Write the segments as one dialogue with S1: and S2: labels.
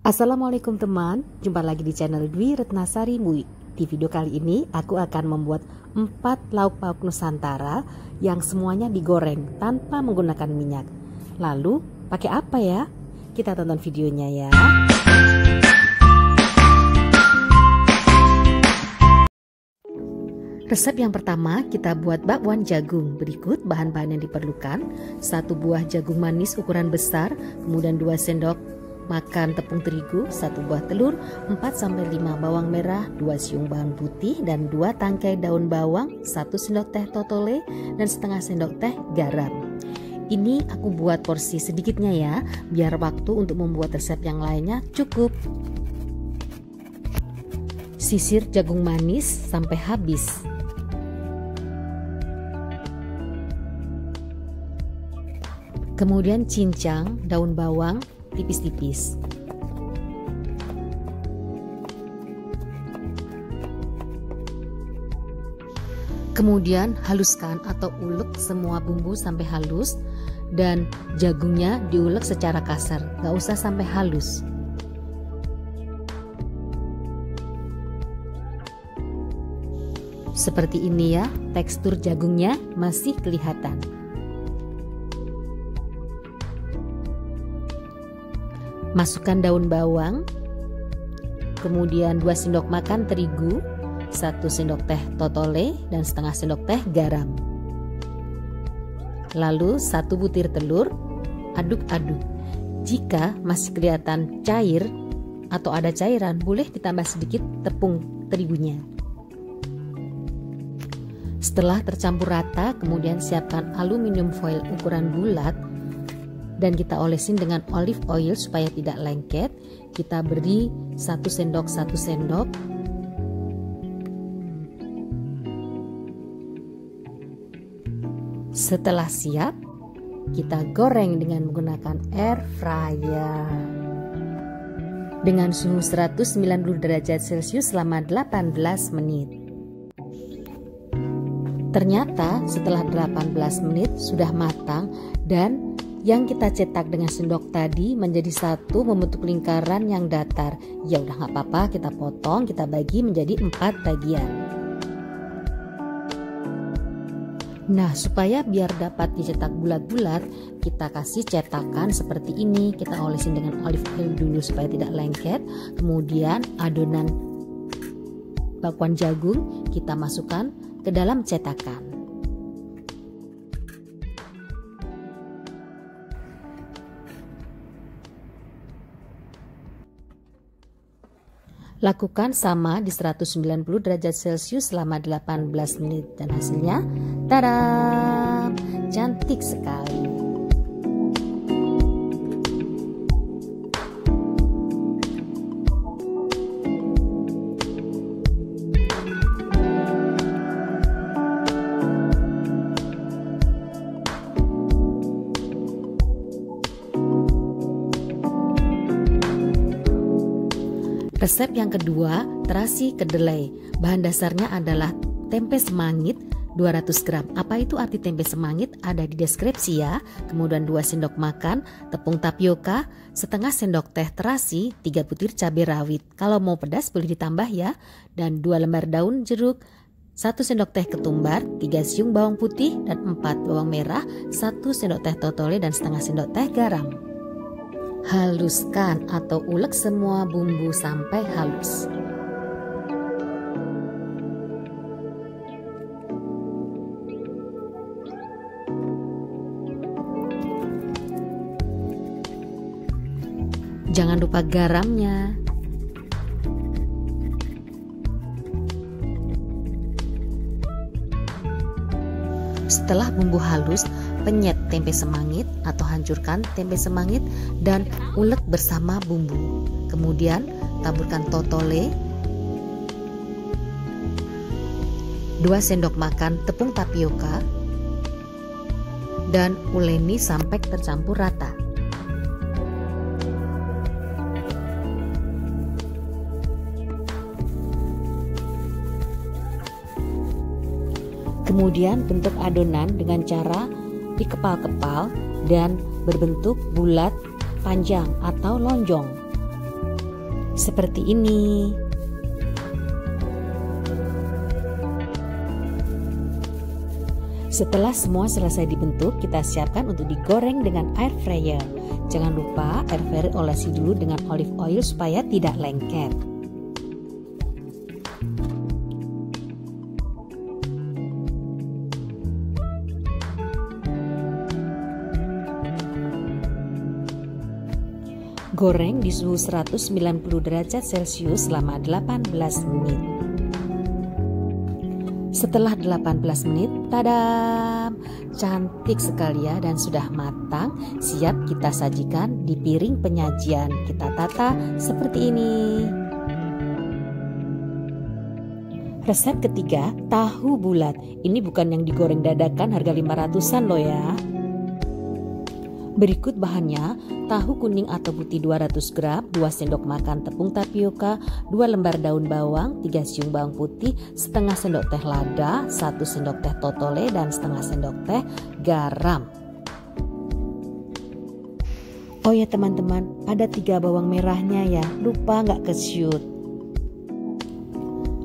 S1: Assalamualaikum teman, jumpa lagi di channel Dwi Retnasari Mui. Di video kali ini aku akan membuat 4 lauk pauk Nusantara yang semuanya digoreng tanpa menggunakan minyak. Lalu pakai apa ya? Kita tonton videonya ya. Resep yang pertama, kita buat bakwan jagung. Berikut bahan-bahan yang diperlukan: 1 buah jagung manis ukuran besar, kemudian 2 sendok makan tepung terigu, 1 buah telur, 4-5 bawang merah, 2 siung bawang putih, dan 2 tangkai daun bawang, 1 sendok teh totole, dan setengah sendok teh garam. Ini aku buat porsi sedikitnya ya, biar waktu untuk membuat resep yang lainnya cukup. Sisir jagung manis sampai habis. Kemudian cincang daun bawang tipis-tipis. Kemudian haluskan atau ulek semua bumbu sampai halus, dan jagungnya diulek secara kasar, gak usah sampai halus. Seperti ini ya, tekstur jagungnya masih kelihatan. Masukkan daun bawang, kemudian 2 sendok makan terigu, 1 sendok teh totole, dan setengah sendok teh garam. Lalu 1 butir telur, aduk-aduk. Jika masih kelihatan cair atau ada cairan, boleh ditambah sedikit tepung terigunya. Setelah tercampur rata, kemudian siapkan aluminium foil ukuran bulat dan kita olesin dengan olive oil supaya tidak lengket. Kita beri 1 sendok. Setelah siap, kita goreng dengan menggunakan air fryer dengan suhu 190 derajat Celcius selama 18 menit. Ternyata setelah 18 menit sudah matang, dan yang kita cetak dengan sendok tadi menjadi satu, membentuk lingkaran yang datar. Ya udah nggak apa-apa, kita potong, kita bagi menjadi 4 bagian. Nah, supaya biar dapat dicetak bulat-bulat, kita kasih cetakan seperti ini. Kita olesin dengan olive oil dulu supaya tidak lengket. Kemudian adonan bakwan jagung kita masukkan ke dalam cetakan. Lakukan sama di 190 derajat Celcius selama 18 menit dan hasilnya, tada, cantik sekali. Resep yang kedua, terasi kedelai. Bahan dasarnya adalah tempe semangit 200 gram. Apa itu arti tempe semangit? Ada di deskripsi ya. Kemudian 2 sendok makan tepung tapioka, setengah sendok teh terasi, 3 butir cabai rawit. Kalau mau pedas boleh ditambah ya. Dan 2 lembar daun jeruk, 1 sendok teh ketumbar, 3 siung bawang putih, dan 4 bawang merah, 1 sendok teh totole, dan setengah sendok teh garam. Haluskan atau ulek semua bumbu sampai halus. Jangan lupa garamnya. Setelah bumbu halus, penyet tempe semangit atau hancurkan tempe semangit dan ulek bersama bumbu. Kemudian taburkan totole, 2 sendok makan tepung tapioka, dan uleni sampai tercampur rata. Kemudian bentuk adonan dengan cara dikepal-kepal dan berbentuk bulat panjang atau lonjong. seperti ini. Setelah semua selesai dibentuk, kita siapkan untuk digoreng dengan air fryer. Jangan lupa air fryer olesi dulu dengan olive oil supaya tidak lengket. Goreng di suhu 190 derajat Celcius selama 18 menit. Setelah 18 menit, tadam! Cantik sekali ya dan sudah matang, siap kita sajikan di piring penyajian. Kita tata seperti ini. Resep ketiga, tahu bulat. Ini bukan yang digoreng dadakan harga 500-an loh ya. Berikut bahannya, tahu kuning atau putih 200 gram, 2 sendok makan tepung tapioka, 2 lembar daun bawang, 3 siung bawang putih, setengah sendok teh lada, 1 sendok teh totole, dan setengah sendok teh garam. Oh ya teman-teman, ada 3 bawang merahnya ya, lupa nggak ke-shoot.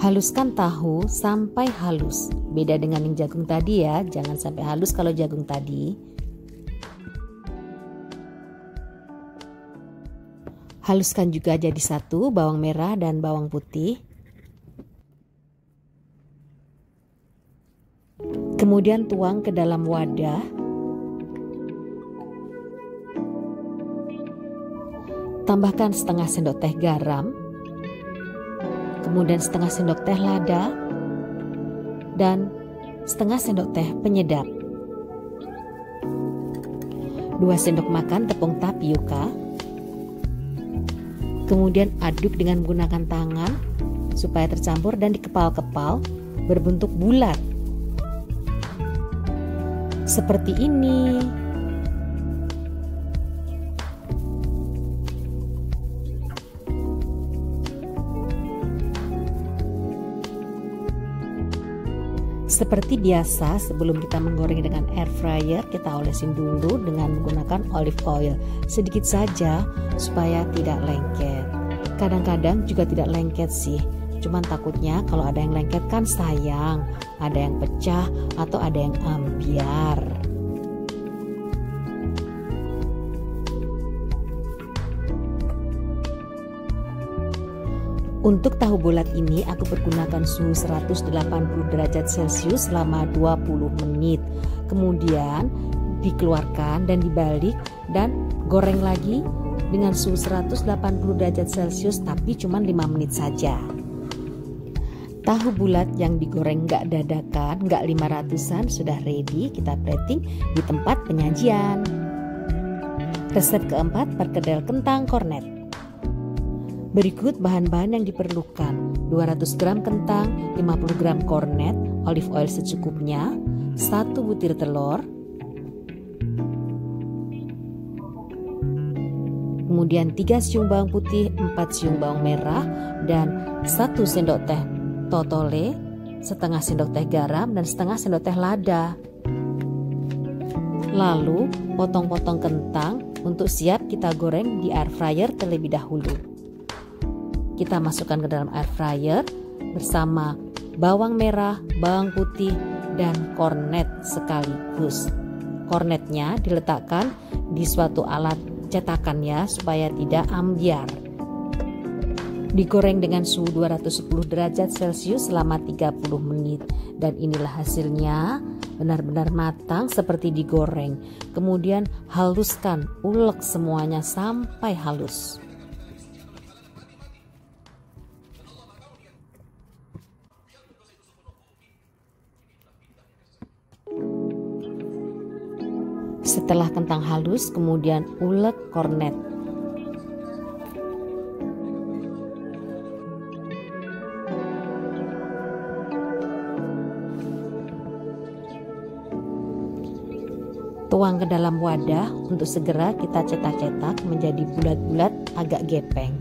S1: Haluskan tahu sampai halus, beda dengan yang jagung tadi ya, jangan sampai halus kalau jagung tadi. Haluskan juga jadi satu bawang merah dan bawang putih. Kemudian tuang ke dalam wadah. Tambahkan setengah sendok teh garam. Kemudian setengah sendok teh lada. Dan setengah sendok teh penyedap. 2 sendok makan tepung tapioka. Kemudian aduk dengan menggunakan tangan supaya tercampur dan dikepal-kepal berbentuk bulat. Seperti ini. Seperti biasa, sebelum kita menggoreng dengan air fryer, kita olesin dulu dengan menggunakan olive oil. Sedikit saja supaya tidak lengket. Kadang-kadang juga tidak lengket sih. Cuman takutnya kalau ada yang lengket kan sayang. Ada yang pecah atau ada yang ambiar. Untuk tahu bulat ini aku pergunakan suhu 180 derajat Celcius selama 20 menit. Kemudian dikeluarkan dan dibalik dan goreng lagi dengan suhu 180 derajat Celcius tapi cuma 5 menit saja. Tahu bulat yang digoreng gak dadakan, gak 500-an sudah ready, kita plating di tempat penyajian. Resep keempat, perkedel kentang kornet. Berikut bahan-bahan yang diperlukan: 200 gram kentang, 50 gram kornet, olive oil secukupnya, 1 butir telur, kemudian 3 siung bawang putih, 4 siung bawang merah, dan 1 sendok teh totole, setengah sendok teh garam, dan setengah sendok teh lada. Lalu potong-potong kentang untuk siap kita goreng di air fryer terlebih dahulu. Kita masukkan ke dalam air fryer bersama bawang merah, bawang putih, dan kornet sekaligus. Kornetnya diletakkan di suatu alat cetakan ya supaya tidak ambiar. Digoreng dengan suhu 210 derajat Celcius selama 30 menit. Dan inilah hasilnya, benar-benar matang seperti digoreng. Kemudian haluskan, ulek semuanya sampai halus. Setelah kentang halus, kemudian ulek kornet. Tuang ke dalam wadah untuk segera kita cetak-cetak menjadi bulat-bulat agak gepeng.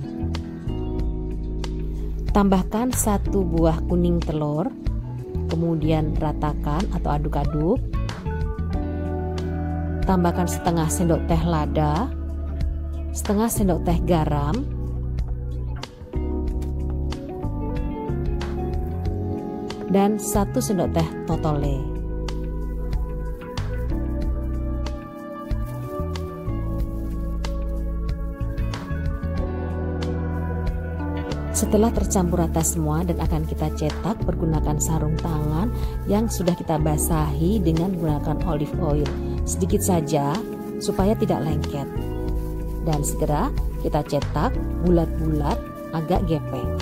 S1: Tambahkan 1 buah kuning telur, kemudian ratakan atau aduk-aduk. Tambahkan setengah sendok teh lada, setengah sendok teh garam, dan 1 sendok teh totole. Setelah tercampur rata semua dan akan kita cetak menggunakan sarung tangan yang sudah kita basahi dengan menggunakan olive oil. Sedikit saja supaya tidak lengket. Dan segera kita cetak bulat-bulat agak gepeng.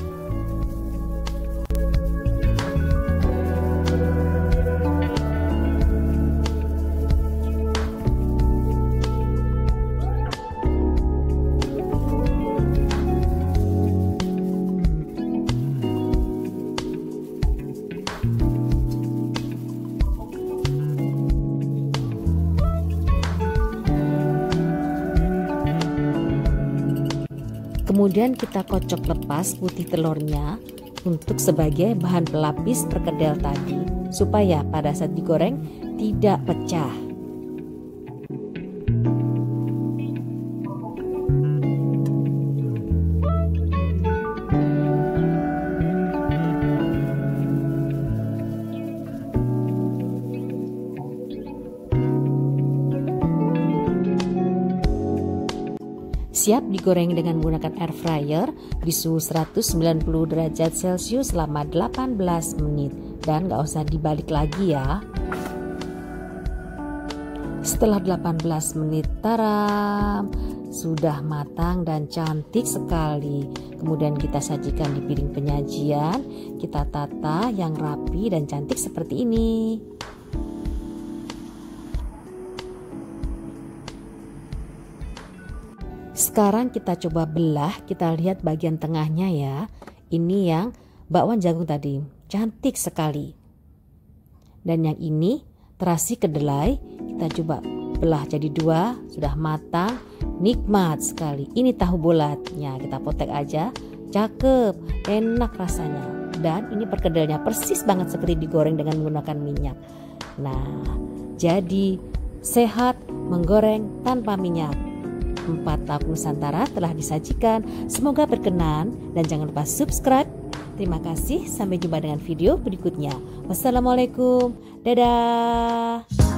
S1: Kemudian kita kocok lepas putih telurnya untuk sebagai bahan pelapis perkedel tadi, supaya pada saat digoreng tidak pecah. Siap digoreng dengan menggunakan air fryer di suhu 190 derajat Celcius selama 18 menit dan gak usah dibalik lagi ya. Setelah 18 menit, taram, sudah matang dan cantik sekali. Kemudian kita sajikan di piring penyajian, kita tata yang rapi dan cantik seperti ini. Sekarang kita coba belah, kita lihat bagian tengahnya ya. Ini yang bakwan jagung tadi, cantik sekali. Dan yang ini terasi kedelai, kita coba belah jadi 2, sudah matang, nikmat sekali. Ini tahu bulatnya, kita potek aja, cakep, enak rasanya. Dan ini perkedelnya persis banget seperti digoreng dengan menggunakan minyak. Nah, jadi sehat menggoreng tanpa minyak. 4 lauk Nusantara telah disajikan. Semoga berkenan dan jangan lupa subscribe. Terima kasih, sampai jumpa dengan video berikutnya. Wassalamualaikum, dadah.